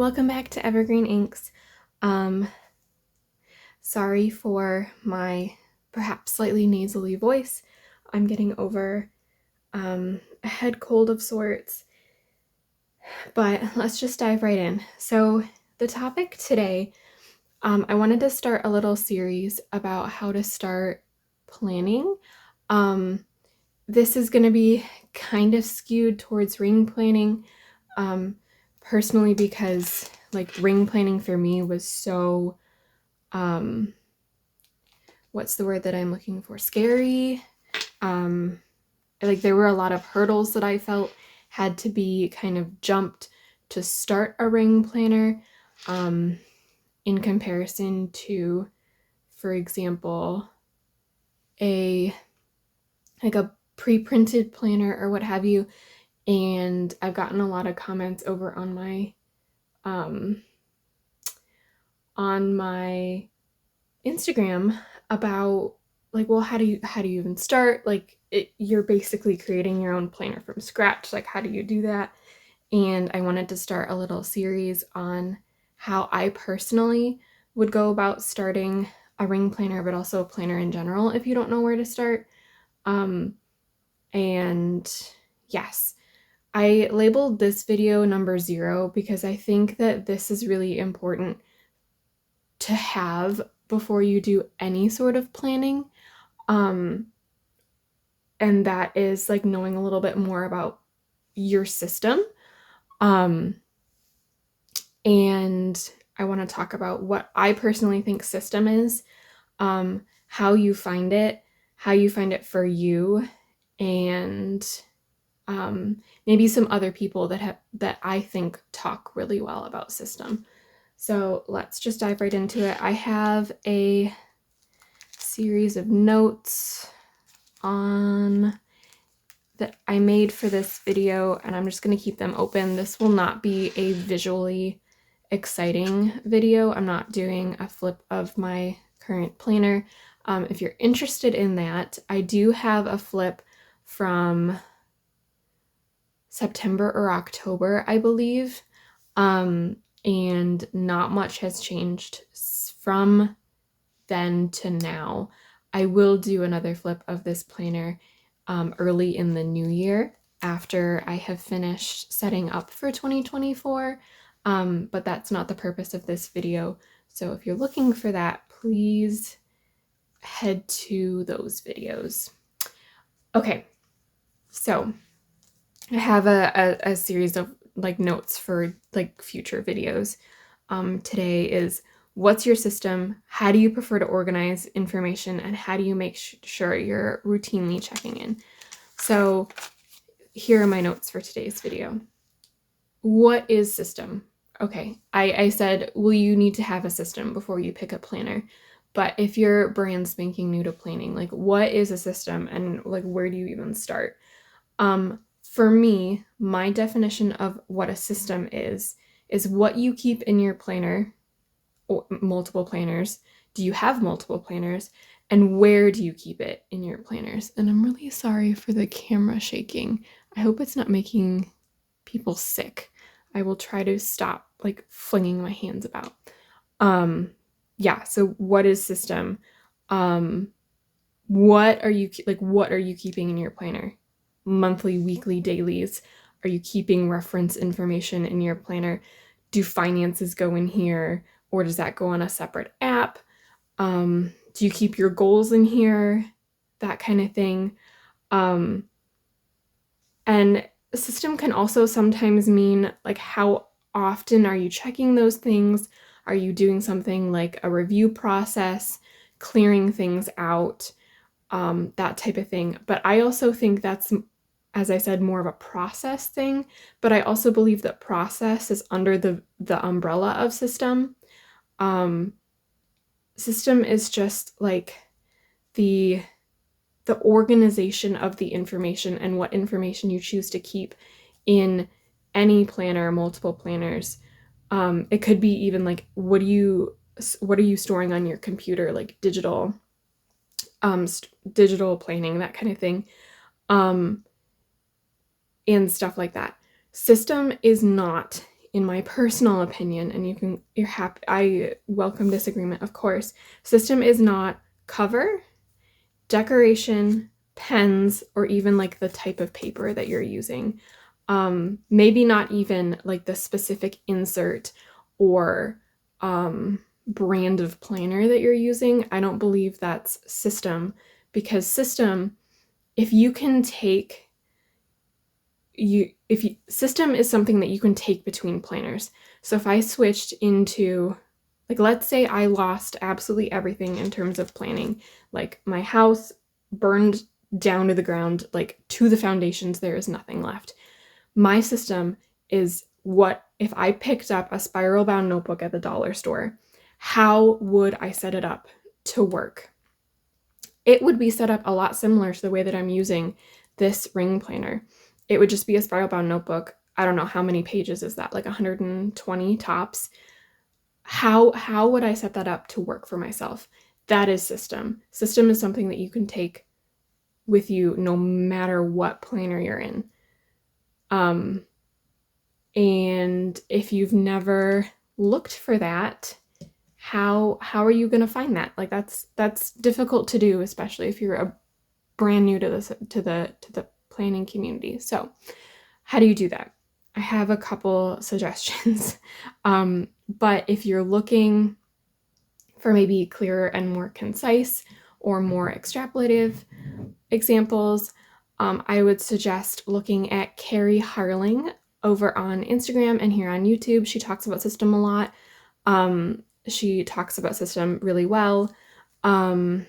welcome back to Evergreen Inks. Sorry for my perhaps slightly nasally voice. I'm getting over a head cold of sorts, but let's just dive right in. So the topic today, I wanted to start a little series about how to start planning. This is going to be kind of skewed towards ring planning, personally, because like ring planning for me was so, what's the word that I'm looking for? Scary. Like there were a lot of hurdles that I felt had to be kind of jumped to start a ring planner, in comparison to, for example, a pre-printed planner or what have you. And I've gotten a lot of comments over on my Instagram about like, well, how do you even start? Like you're basically creating your own planner from scratch. Like, how do you do that? And I wanted to start a little series on how I personally would go about starting a ring planner, but also a planner in general if you don't know where to start. And yes, I labeled this video number 0 because I think that this is really important to have before you do any sort of planning. And that is like knowing a little bit more about your system. And I want to talk about what I personally think system is, how you find it for you, and maybe some other people that I think talk really well about system. So let's just dive right into it. I have a series of notes that I made for this video, and I'm just going to keep them open. This will not be a visually exciting video. I'm not doing a flip of my current planner. If you're interested in that, I do have a flip from September or October, I believe, and not much has changed from then to now. I will do another flip of this planner early in the new year after I have finished setting up for 2024, but that's not the purpose of this video. So if you're looking for that, please head to those videos. Okay, so I have a series of like notes for like future videos. Today is, what's your system? How do you prefer to organize information? And how do you make sure you're routinely checking in? So here are my notes for today's video. What is system? Okay, I said, well, you need to have a system before you pick a planner. But if you're brand spanking new to planning, like what is a system and like where do you even start? For me, my definition of what a system is what you keep in your planner, or multiple planners. Do you have multiple planners? And where do you keep it in your planners? And I'm really sorry for the camera shaking. I hope it's not making people sick. I will try to stop like flinging my hands about. Yeah, so what is system? What are you keeping in your planner? Monthly, weekly, dailies? Are you keeping reference information in your planner? Do finances go in here, or does that go on a separate app? Do you keep your goals in here? That kind of thing. And a system can also sometimes mean like how often are you checking those things? Are you doing something like a review process, clearing things out, that type of thing? But I also think that's, as I said, more of a process thing. But I also believe that process is under the umbrella of system. System is just like the organization of the information and what information you choose to keep in any planner, multiple planners. It could be even like, what are you storing on your computer, like digital planning, that kind of thing, and stuff like that. System is not in my personal opinion, and you're happy, I welcome disagreement, of course. System is not cover, decoration, pens, or even like the type of paper that you're using. Maybe not even like the specific insert or brand of planner that you're using. I don't believe that's system, because system, if you can take system is something that you can take between planners. So if I switched into, like, let's say I lost absolutely everything in terms of planning, like my house burned down to the ground, like to the foundations, there is nothing left. My system is, what if I picked up a spiral bound notebook at the dollar store? How would I set it up to work? It would be set up a lot similar to the way that I'm using this ring planner. It would just be a spiral bound notebook. I don't know how many pages is that, like 120 tops. How would I set that up to work for myself? That is system. System is something that you can take with you no matter what planner you're in. And if you've never looked for that, how are you going to find that? Like, that's difficult to do, especially if you're brand new to the planning community. So how do you do that? I have a couple suggestions. But if you're looking for maybe clearer and more concise or more extrapolative examples, I would suggest looking at Carie Harling over on Instagram and here on YouTube. She talks about system a lot. She talks about system really well. And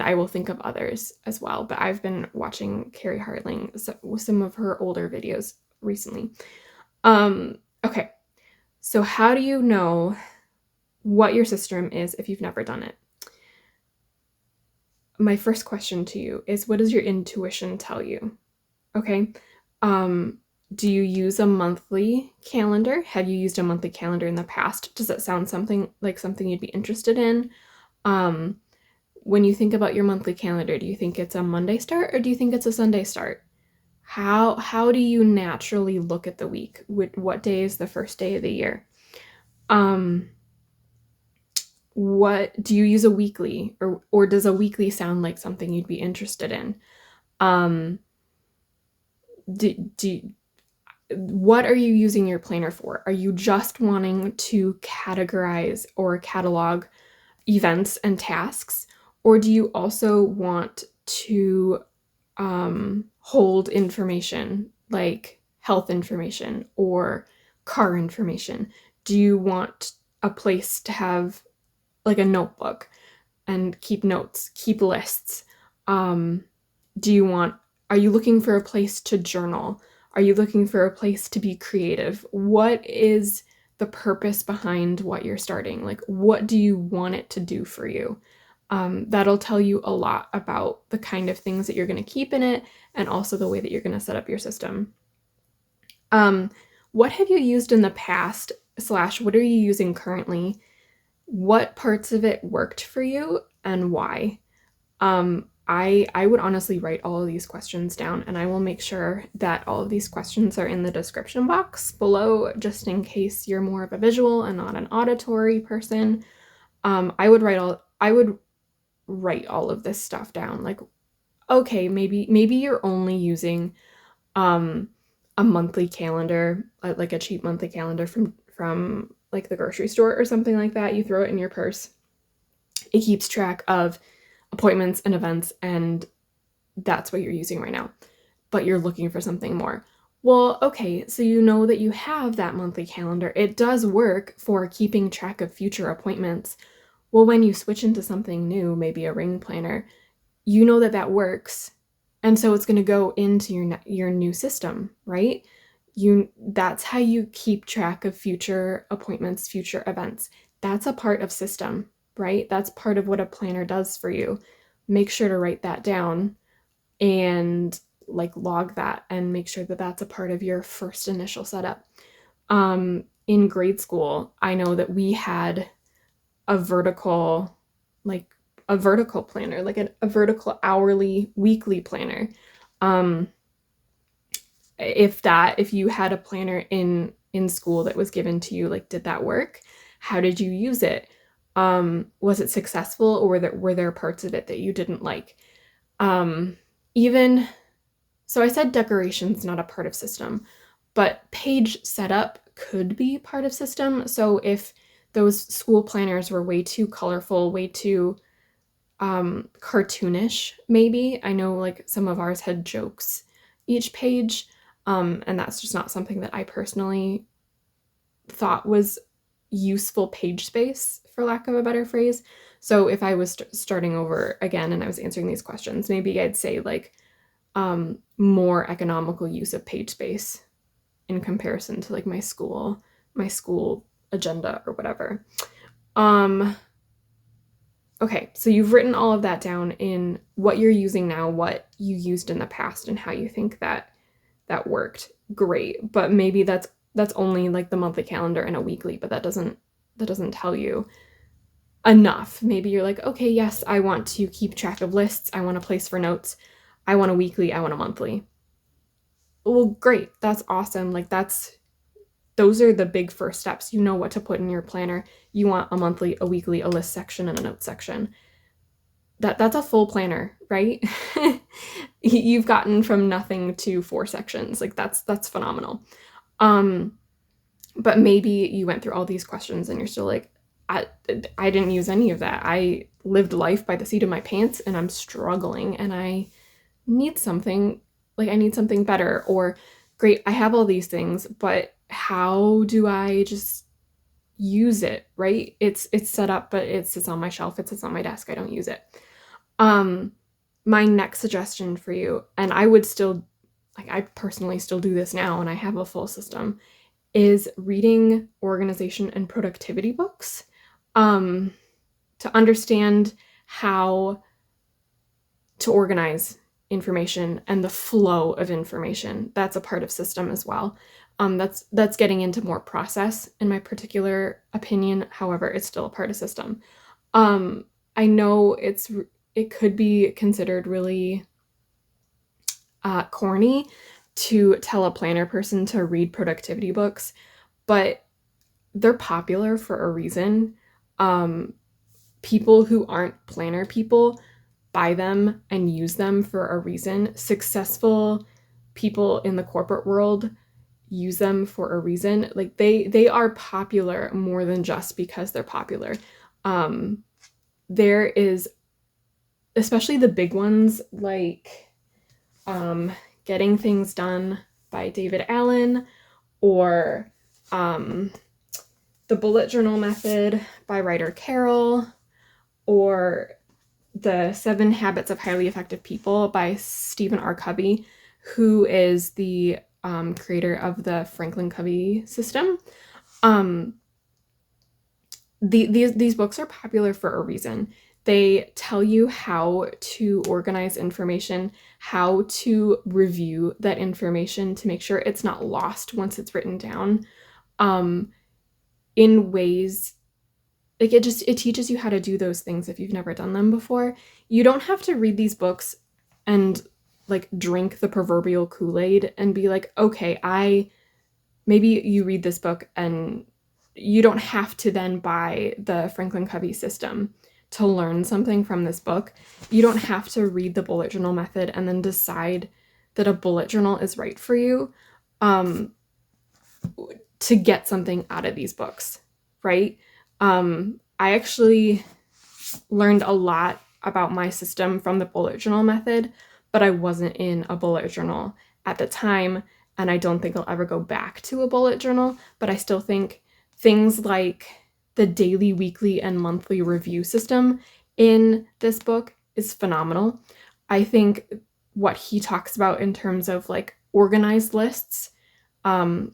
I will think of others as well, but I've been watching Carie Harling with some of her older videos recently. Okay, so how do you know what your system is if you've never done it? My first question to you is, what does your intuition tell you? Okay, do you use a monthly calendar? Have you used a monthly calendar in the past? Does that sound something you'd be interested in? When you think about your monthly calendar, do you think it's a Monday start or do you think it's a Sunday start? How do you naturally look at the week? What day is the first day of the year? What do you use a weekly, or does a weekly sound like something you'd be interested in? What are you using your planner for? Are you just wanting to categorize or catalog events and tasks, or do you also want to hold information like health information or car information? Do you want a place to have like a notebook and keep notes, keep lists? Are you looking for a place to journal? Are you looking for a place to be creative? What is the purpose behind what you're starting? Like, what do you want it to do for you? That'll tell you a lot about the kind of things that you're going to keep in it, and also the way that you're going to set up your system. What have you used in the past / what are you using currently? What parts of it worked for you and why? I would honestly write all of these questions down, and I will make sure that all of these questions are in the description box below, just in case you're more of a visual and not an auditory person. I would write all of this stuff down. Like, okay, maybe you're only using a monthly calendar, like a cheap monthly calendar from like the grocery store or something like that. You throw it in your purse. It keeps track of appointments and events, and that's what you're using right now. But you're looking for something more. Well, okay, so you know that you have that monthly calendar. It does work for keeping track of future appointments. Well, when you switch into something new, maybe a ring planner, you know that works. And so it's going to go into your new system, right? That's how you keep track of future appointments, future events. That's a part of system, right? That's part of what a planner does for you. Make sure to write that down and like log that, and make sure that that's a part of your first initial setup. In grade school, I know that we had a vertical planner, like a vertical hourly, weekly planner. If you had a planner in in school that was given to you, like, did that work? How did you use it? Was it successful, or were there parts of it that you didn't like? Even so, I said decoration's not a part of system, but page setup could be part of system. So if those school planners were way too colorful, way too cartoonish, maybe. I know like some of ours had jokes each page, and that's just not something that I personally thought was useful page space, for lack of a better phrase. So if I was starting over again and I was answering these questions, maybe I'd say like more economical use of page space in comparison to like my school agenda or whatever. Okay, so you've written all of that down in what you're using now, what you used in the past, and how you think that worked. Great, but maybe that's only like the monthly calendar and a weekly, but that doesn't tell you enough. Maybe you're like, okay, yes, I want to keep track of lists, I want a place for notes, I want a weekly, I want a monthly. Well, great, that's awesome. Like those are the big first steps. You know what to put in your planner. You want a monthly, a weekly, a list section, and a note section. That's a full planner, right? You've gotten from nothing to 4 sections. Like that's phenomenal. But maybe you went through all these questions and you're still like, I didn't use any of that. I lived life by the seat of my pants and I'm struggling and I need something, like I need something better. Or great, I have all these things, but how do I just use it, right? It's set up, but it sits on my shelf, it sits on my desk, I don't use it. My next suggestion for you, and I would still, like I personally still do this now and I have a full system, is reading organization and productivity books, to understand how to organize information and the flow of information. That's a part of system as well. That's getting into more process in my particular opinion. However, it's still a part of system. I know it could be considered really corny to tell a planner person to read productivity books, but they're popular for a reason. People who aren't planner people buy them and use them for a reason. Successful people in the corporate world use them for a reason. Like they are popular more than just because they're popular. There is, especially the big ones, like Getting Things Done by David Allen, or The Bullet Journal Method by Ryder Carroll, or The 7 Habits of Highly Effective People by Stephen R. Covey, who is the creator of the Franklin Covey system. These books are popular for a reason. They tell you how to organize information, how to review that information to make sure it's not lost once it's written down, in ways like it teaches you how to do those things if you've never done them before. You don't have to read these books and like drink the proverbial Kool-Aid and be like, okay, maybe you read this book and you don't have to then buy the Franklin Covey system to learn something from this book. You don't have to read the bullet journal method and then decide that a bullet journal is right for you, to get something out of these books, right? I actually learned a lot about my system from the bullet journal method, but I wasn't in a bullet journal at the time, and I don't think I'll ever go back to a bullet journal, but I still think things like the daily, weekly, and monthly review system in this book is phenomenal. I think what he talks about in terms of like organized lists,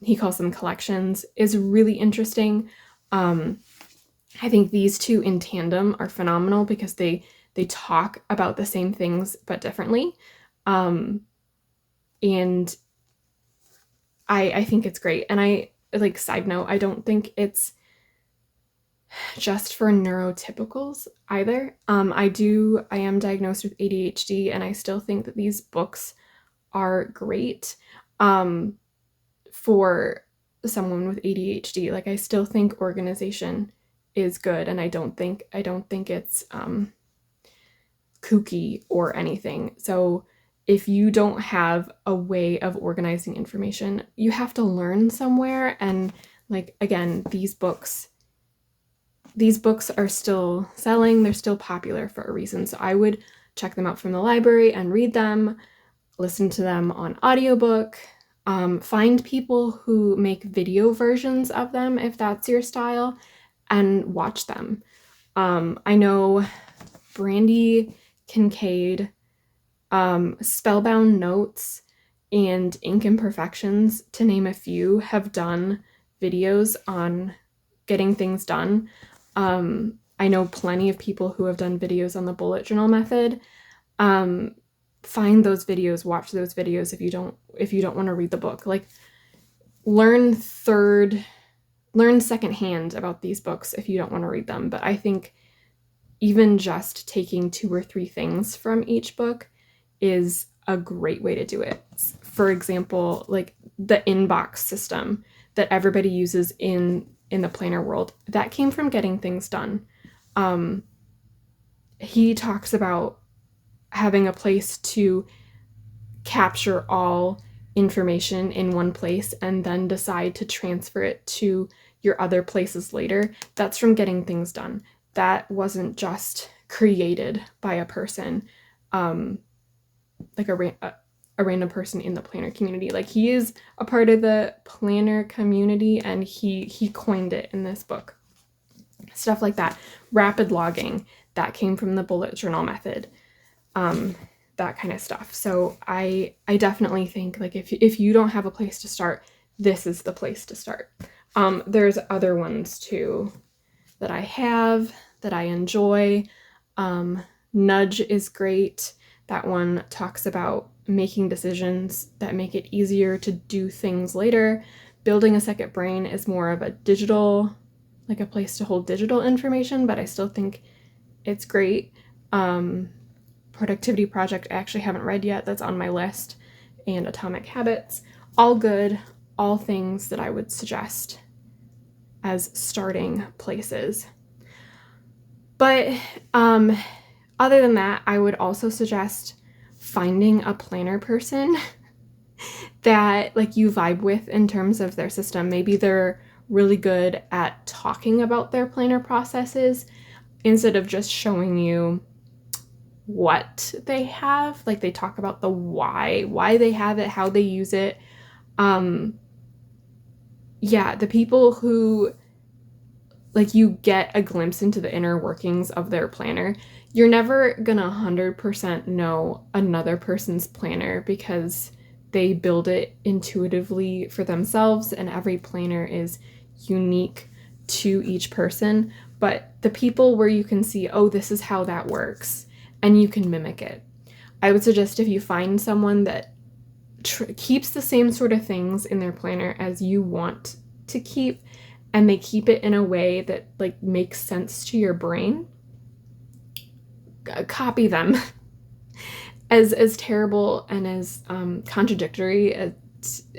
he calls them collections, is really interesting. I think these two in tandem are phenomenal because they talk about the same things but differently. And I think it's great. And I, like, side note, I don't think it's just for neurotypicals either. I am diagnosed with ADHD, and I still think that these books are great for someone with ADHD. Like, I still think organization is good, and I don't think it's kooky or anything. So if you don't have a way of organizing information, you have to learn somewhere. And like, again, these books are still selling, they're still popular for a reason. So I would check them out from the library and read them, listen to them on audiobook, find people who make video versions of them if that's your style, and watch them. I know Brandy Kincaid, Spellbound Notes, and Imperfections, to name a few, have done videos on getting things done. I know plenty of people who have done videos on the bullet journal method. Find those videos, watch those videos if you don't want to read the book. Like, learn secondhand about these books if you don't want to read them. But I think even just taking 2 or 3 things from each book is a great way to do it. For example, like the inbox system that everybody uses in the planner world, that came from Getting Things Done. He talks about having a place to capture all information in one place and then decide to transfer it to your other places later. That's from Getting Things Done. That wasn't just created by a person, like a random person in the planner community. Like, he is a part of the planner community, and he coined it in this book. Stuff like that. Rapid logging, that came from the bullet journal method. That kind of stuff. So I definitely think, like, if you don't have a place to start, this is the place to start. There's other ones too that I have that I enjoy. Nudge is great. That one talks about making decisions that make it easier to do things later. Building a Second Brain is more of a digital, like a place to hold digital information, but I still think it's great. Productivity Project, I actually haven't read yet. That's on my list. And Atomic Habits. All good. All things that I would suggest as starting places. But other than that, I would also suggest finding a planner person that, like, you vibe with in terms of their system. Maybe they're really good at talking about their planner processes instead of just showing you what they have. Like, they talk about the why they have it, how they use it. Yeah, the people who, like, you get a glimpse into the inner workings of their planner. You're never gonna 100% know another person's planner because they build it intuitively for themselves, and every planner is unique to each person. But the people where you can see, oh, this is how that works, and you can mimic it. I would suggest if you find someone that keeps the same sort of things in their planner as you want to keep, and they keep it in a way that, like, makes sense to your brain, copy them. As terrible and as contradictory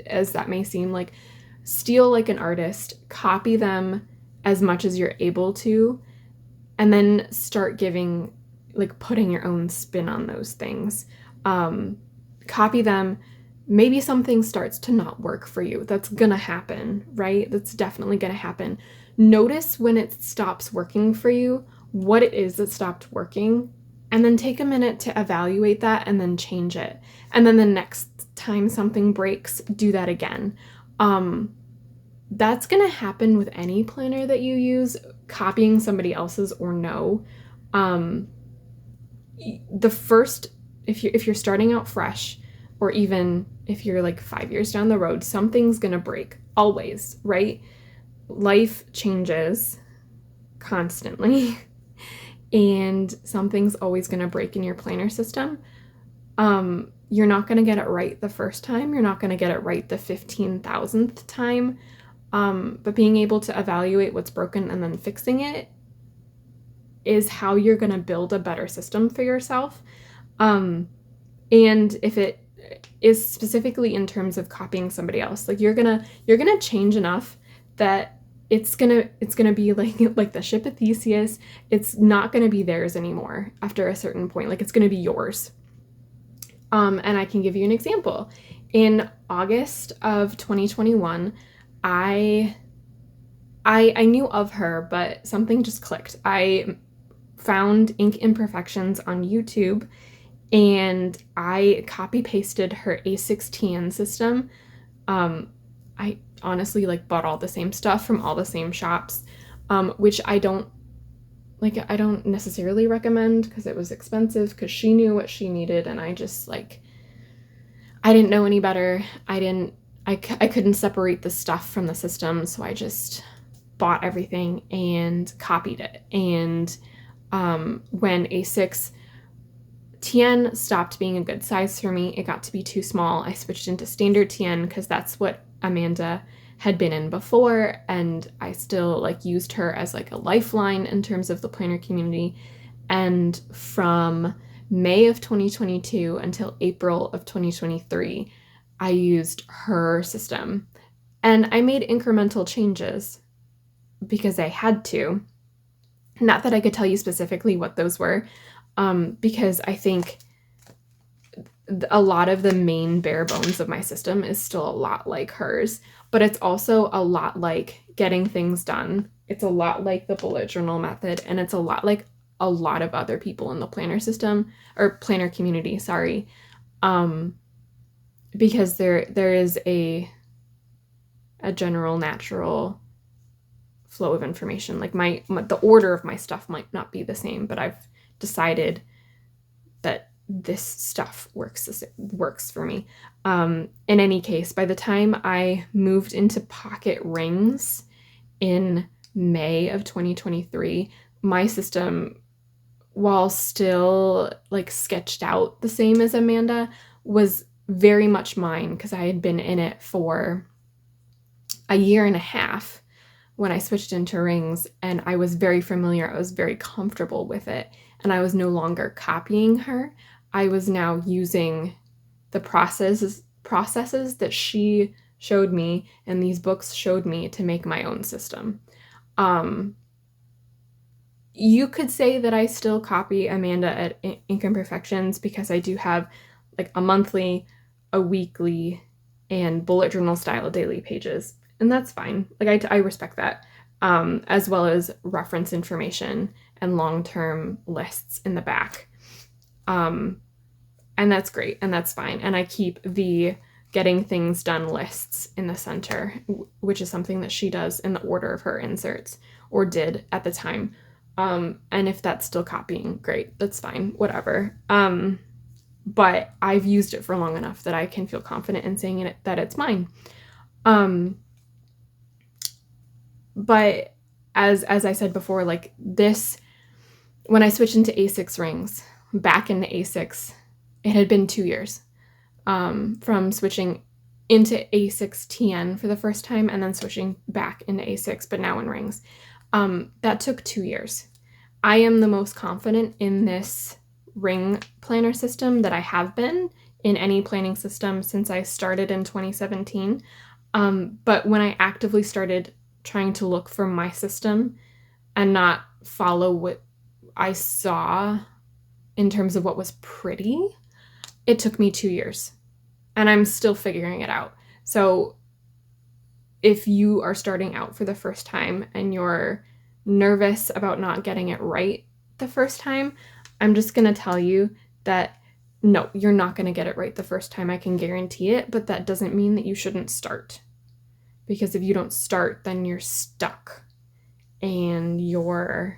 as that may seem, like, steal like an artist, copy them as much as you're able to, and then start giving, like, putting your own spin on those things. Copy them. Maybe something starts to not work for you. That's gonna happen, right? That's definitely gonna happen. Notice when it stops working for you, what it is that stopped working, and then take a minute to evaluate that and then change it. And then the next time something breaks, do that again. That's gonna happen with any planner that you use, copying somebody else's or no. The first, if you're starting out fresh, or even if you're like 5 years down the road, something's gonna break, always, right? Life changes constantly, and something's always gonna break in your planner system. You're not gonna get it right the first time. You're not gonna get it right the 15,000th time. But being able to evaluate what's broken and then fixing it is how you're gonna build a better system for yourself. And if it is specifically in terms of copying somebody else. Like you're gonna change enough that it's gonna be like the ship of Theseus. It's not gonna be theirs anymore after a certain point. Like it's gonna be yours. And I can give you an example. In August of 2021, I knew of her, but something just clicked. I found Ink Imperfections on YouTube, and I copy pasted her A6TN system. I honestly like bought all the same stuff from all the same shops, which I don't necessarily recommend because it was expensive, because she knew what she needed, and I just like, I didn't know any better. I couldn't separate the stuff from the system, so I just bought everything and copied it. And when A6 TN stopped being a good size for me, it got to be too small. I switched into standard TN because that's what Amanda had been in before, and I still like used her as like a lifeline in terms of the planner community. And from May of 2022 until April of 2023, I used her system. And I made incremental changes because I had to. Not that I could tell you specifically what those were, because I think a lot of the main bare bones of my system is still a lot like hers, but it's also a lot like getting things done. It's a lot like the bullet journal method, and it's a lot like a lot of other people in the planner system or planner community, sorry. Because there is a general natural flow of information. Like the order of my stuff might not be the same, but I've decided that this stuff works for me. In any case, by the time I moved into pocket rings in May of 2023, my system, while still like sketched out the same as Amanda, was very much mine because I had been in it for a year and a half when I switched into rings, and I was very familiar. I was very comfortable with it, and I was no longer copying her. I was now using the processes that she showed me and these books showed me to make my own system. You could say that I still copy Amanda at Ink Imperfections because I do have like a monthly, a weekly, and bullet journal style daily pages. And that's fine. Like I respect that, as well as reference information and long-term lists in the back. And that's great, and that's fine. And I keep the getting things done lists in the center, which is something that she does in the order of her inserts, or did at the time. And if that's still copying, great, that's fine, whatever. But I've used it for long enough that I can feel confident in saying that it's mine. But as I said before, like this, when I switched into A6 rings, back into A6, it had been 2 years from switching into A6 TN for the first time and then switching back into A6, but now in rings. That took 2 years. I am the most confident in this ring planner system that I have been in any planning system since I started in 2017. But when I actively started trying to look for my system and not follow what I saw in terms of what was pretty, it took me 2 years, and I'm still figuring it out. So if you are starting out for the first time and you're nervous about not getting it right the first time, I'm just going to tell you that no, you're not going to get it right the first time. I can guarantee it, but that doesn't mean that you shouldn't start. Because if you don't start, then you're stuck and you're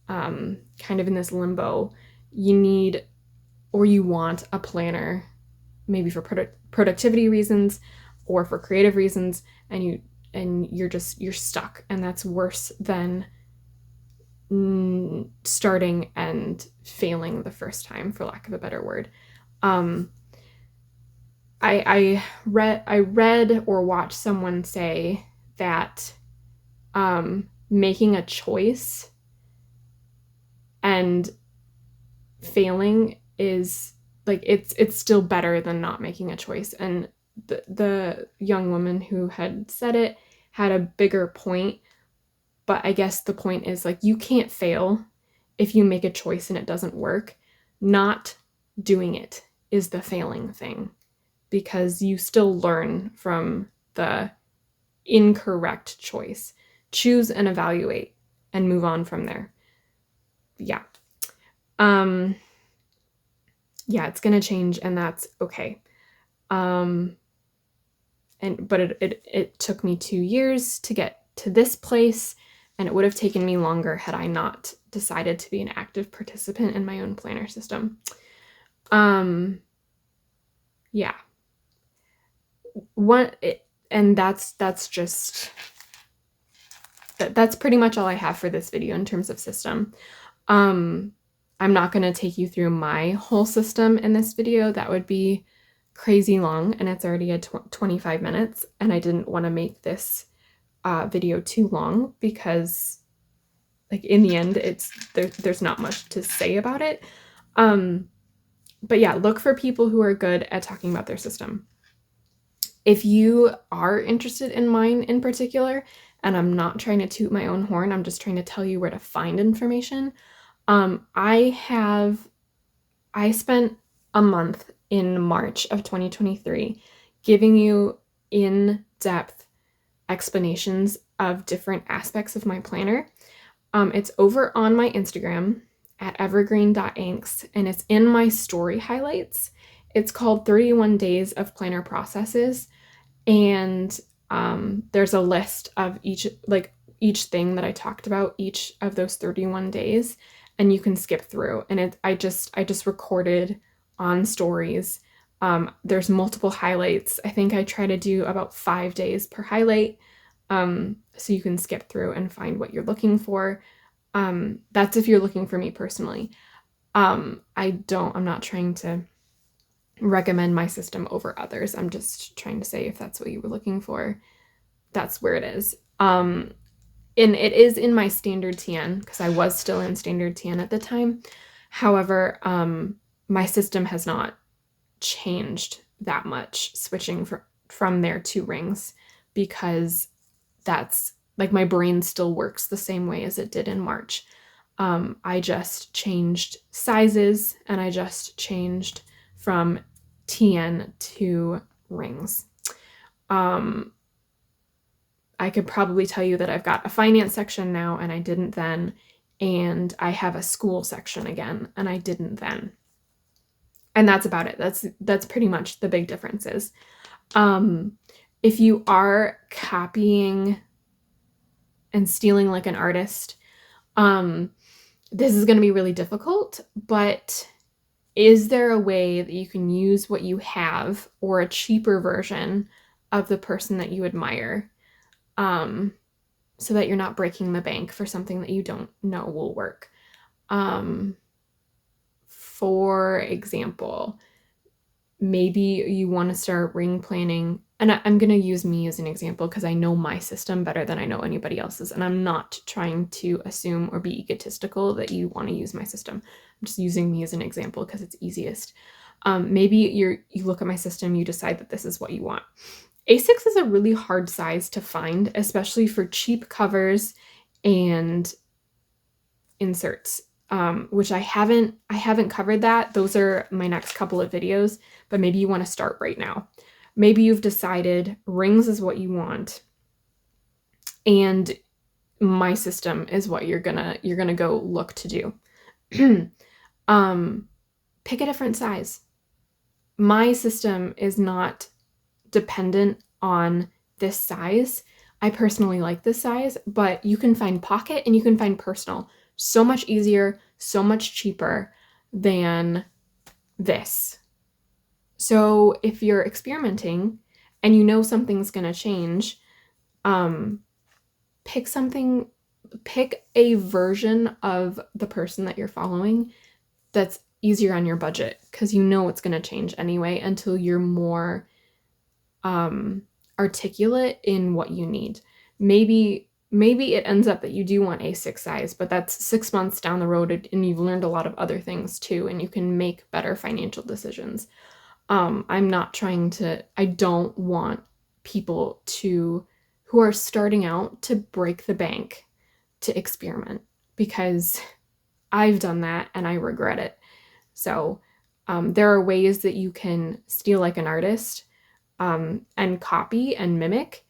kind of in this limbo. You need, or you want, a planner, maybe for productivity reasons or for creative reasons, and you're stuck, and that's worse than starting and failing the first time, for lack of a better word. I read or watched someone say that making a choice and failing is like it's still better than not making a choice. And the young woman who had said it had a bigger point, but I guess the point is like you can't fail if you make a choice and it doesn't work. Not doing it is the failing thing, because you still learn from the incorrect choice. Choose and evaluate and move on from there. Yeah. Yeah, it's going to change, and that's okay. But it took me 2 years to get to this place, and it would have taken me longer had I not decided to be an active participant in my own planner system. Yeah. That's pretty much all I have for this video in terms of system. I'm not going to take you through my whole system in this video. That would be crazy long, and it's already at 25 minutes, and I didn't want to make this video too long because, like, in the end, there's not much to say about it. But yeah, look for people who are good at talking about their system. If you are interested in mine in particular, and I'm not trying to toot my own horn, I'm just trying to tell you where to find information. I spent a month in March of 2023 giving you in-depth explanations of different aspects of my planner. It's over on my Instagram at evergreen.inks, and it's in my story highlights. It's called 31 Days of Planner Processes, and there's a list of each thing that I talked about each of those 31 days, and you can skip through. And I just recorded on stories. There's multiple highlights. I think I try to do about 5 days per highlight, so you can skip through and find what you're looking for. That's if you're looking for me personally. I'm not trying to recommend my system over others. I'm just trying to say if that's what you were looking for, that's where it is. And it is in my standard TN because I was still in standard TN at the time. However, my system has not changed that much switching from there to rings, because that's like my brain still works the same way as it did in March. I just changed sizes, and I just changed from TN to rings. I could probably tell you that I've got a finance section now, and I didn't then, and I have a school section again, and I didn't then. And that's about it. That's pretty much the big differences. If you are copying and stealing like an artist, this is going to be really difficult, but is there a way that you can use what you have or a cheaper version of the person that you admire, so that you're not breaking the bank for something that you don't know will work? For example, maybe you want to start ring planning, and I'm going to use me as an example because I know my system better than I know anybody else's, and I'm not trying to assume or be egotistical that you want to use my system. I'm just using me as an example because it's easiest. Maybe you look at my system, you decide that this is what you want. A6 is a really hard size to find, especially for cheap covers and inserts, which I haven't covered that. Those are my next couple of videos, but maybe you want to start right now. Maybe you've decided rings is what you want, and my system is what you're gonna go look to do. Pick a different size. My system is not dependent on this size. I personally like this size, but you can find pocket and you can find personal so much easier, so much cheaper than this. So if you're experimenting and you know something's going to change, pick a version of the person that you're following that's easier on your budget, because you know it's going to change anyway until you're more articulate in what you need. Maybe maybe it ends up that you do want A6 size, but that's 6 months down the road and you've learned a lot of other things too, and you can make better financial decisions. I'm not trying to, I don't want people who are starting out to break the bank to experiment, because I've done that and I regret it. So there are ways that you can steal like an artist and copy and mimic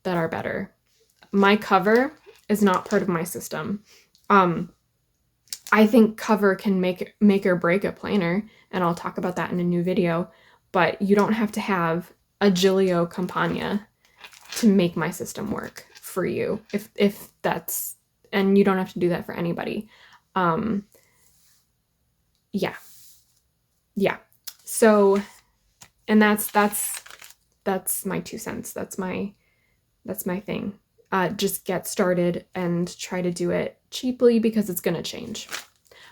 that are better. My cover is not part of my system. I think cover can make or break a planner, and I'll talk about that in a new video, but you don't have to have a Giglio Campagna to make my system work for you, if that's, and you don't have to do that for anybody. Yeah. So, and that's my 2 cents. That's my thing. Just get started and try to do it cheaply, because it's going to change.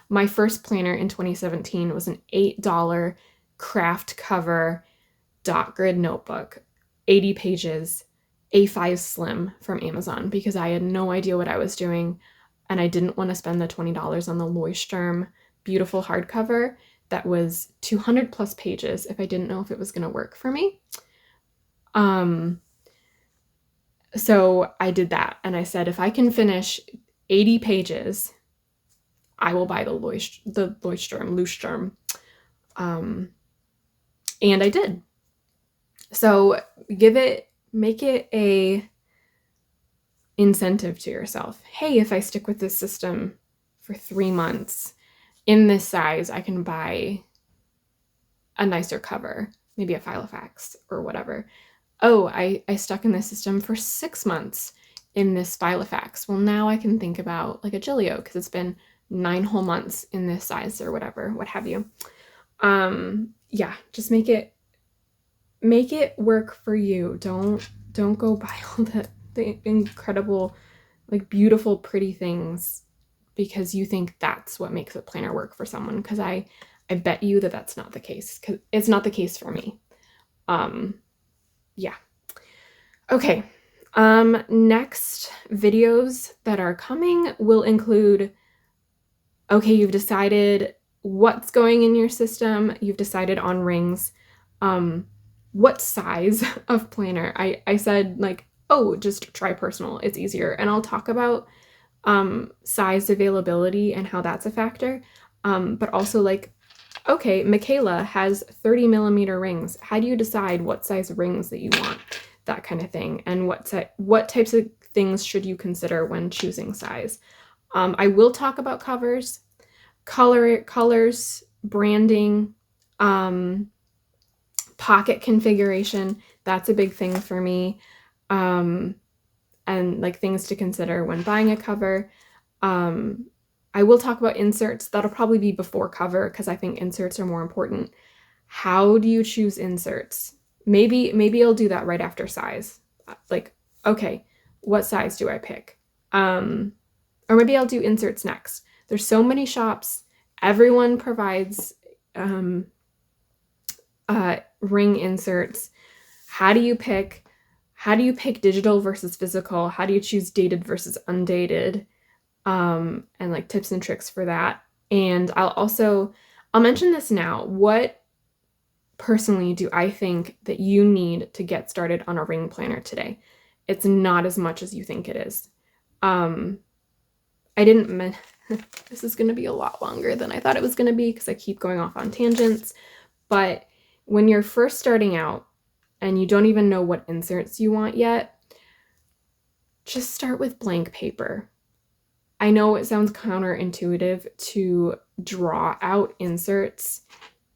My first planner in 2017 was an $8 craft cover dot grid notebook, 80 pages, A5 slim from Amazon, because I had no idea what I was doing and I didn't want to spend the $20 on the Leuchtturm beautiful hardcover that was 200 plus pages if I didn't know if it was going to work for me. So I did that, and I said, if I can finish 80 pages, I will buy the Leuchtturm. And I did. So make it a incentive to yourself. Hey, if I stick with this system for 3 months in this size, I can buy a nicer cover, maybe a Filofax or whatever. Oh, I stuck in this system for 6 months in this Filofax. Well, now I can think about like a Giglio, because it's been 9 whole months in this size or whatever, what have you. Yeah, just make it work for you. Don't go buy all the incredible, like beautiful, pretty things because you think that's what makes a planner work for someone. Because I bet you that that's not the case, because it's not the case for me. Yeah. Okay. Next videos that are coming will include, okay, you've decided what's going in your system, you've decided on rings, what size of planner. I said like, oh, just try personal, it's easier. And I'll talk about size availability and how that's a factor. But also like, okay, Michaela has 30 millimeter rings. How do you decide what size rings that you want? That kind of thing. And what types of things should you consider when choosing size? I will talk about covers, colors, branding, pocket configuration. That's a big thing for me. And like things to consider when buying a cover. I will talk about inserts. That'll probably be before cover, because I think inserts are more important. How do you choose inserts? Maybe I'll do that right after size. Like, okay, what size do I pick? Or maybe I'll do inserts next. There's so many shops. Everyone provides ring inserts. How do you pick digital versus physical? How do you choose dated versus undated? And like tips and tricks for that. And I'll mention this now. What personally do I think that you need to get started on a ring planner today? It's not as much as you think it is. This is going to be a lot longer than I thought it was going to be, because I keep going off on tangents. But when you're first starting out and you don't even know what inserts you want yet, just start with blank paper. I know it sounds counterintuitive to draw out inserts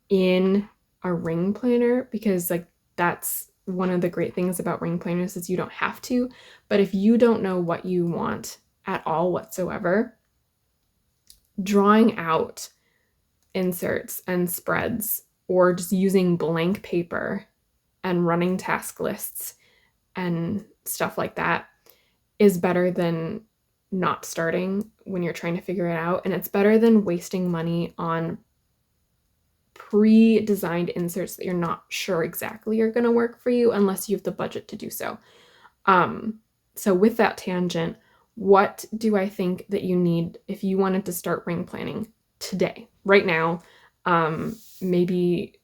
in a ring planner, because like that's one of the great things about ring planners is you don't have to. But if you don't know what you want at all whatsoever, drawing out inserts and spreads, or just using blank paper and running task lists and stuff like that is better than not starting when you're trying to figure it out. And it's better than wasting money on pre-designed inserts that you're not sure exactly are going to work for you unless you have the budget to do so. So with that tangent, what do I think that you need if you wanted to start ring planning today, right now? Maybe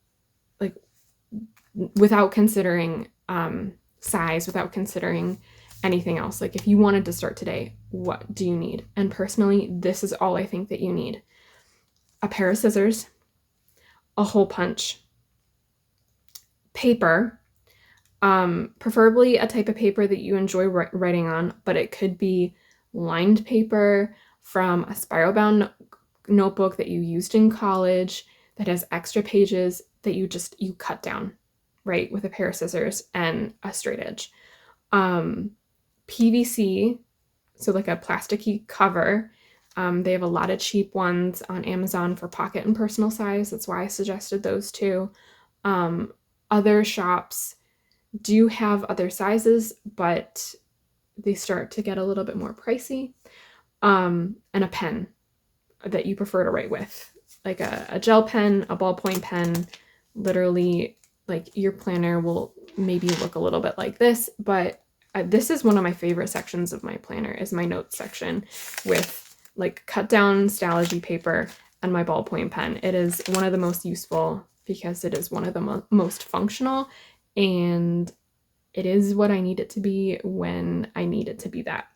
like without considering size, without considering anything else. Like if you wanted to start today, what do you need? And personally, this is all I think that you need: a pair of scissors, a hole punch, paper, preferably a type of paper that you enjoy writing on, but it could be lined paper from a spiral-bound notebook that you used in college that has extra pages that you cut down, right, with a pair of scissors and a straight edge. PVC, so like a plasticky cover. They have a lot of cheap ones on Amazon for pocket and personal size. That's why I suggested those two. Other shops do have other sizes, but they start to get a little bit more pricey. And a pen that you prefer to write with, like a gel pen, a ballpoint pen. Literally, like your planner will maybe look a little bit like this, but this is one of my favorite sections of my planner, is my notes section with like cut down Stalogy paper and my ballpoint pen. It is one of the most useful because it is one of the most functional, and it is what I need it to be when I need it to be that.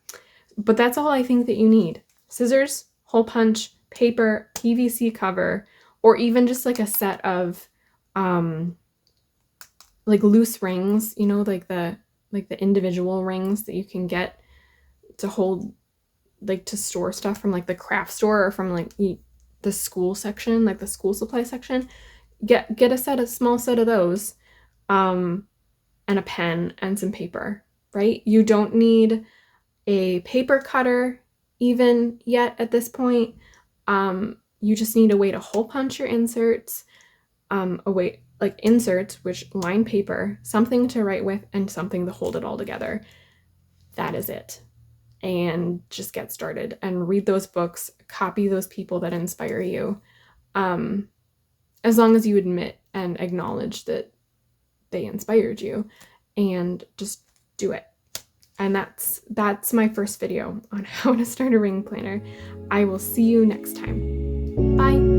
But that's all I think that you need: scissors, hole punch, paper, PVC cover, or even just like a set of like loose rings, you know, like the individual rings that you can get to hold, like to store stuff from like the craft store or from like the school section, like the school supply section. Get a small set of those, and a pen and some paper, right? You don't need a paper cutter even yet at this point. You just need a way to hole punch your inserts, inserts, which line paper, something to write with, and something to hold it all together. That is it. And just get started and read those books, copy those people that inspire you. As long as you admit and acknowledge that they inspired you, and just do it. And that's my first video on how to start a ring planner. I will see you next time. Bye.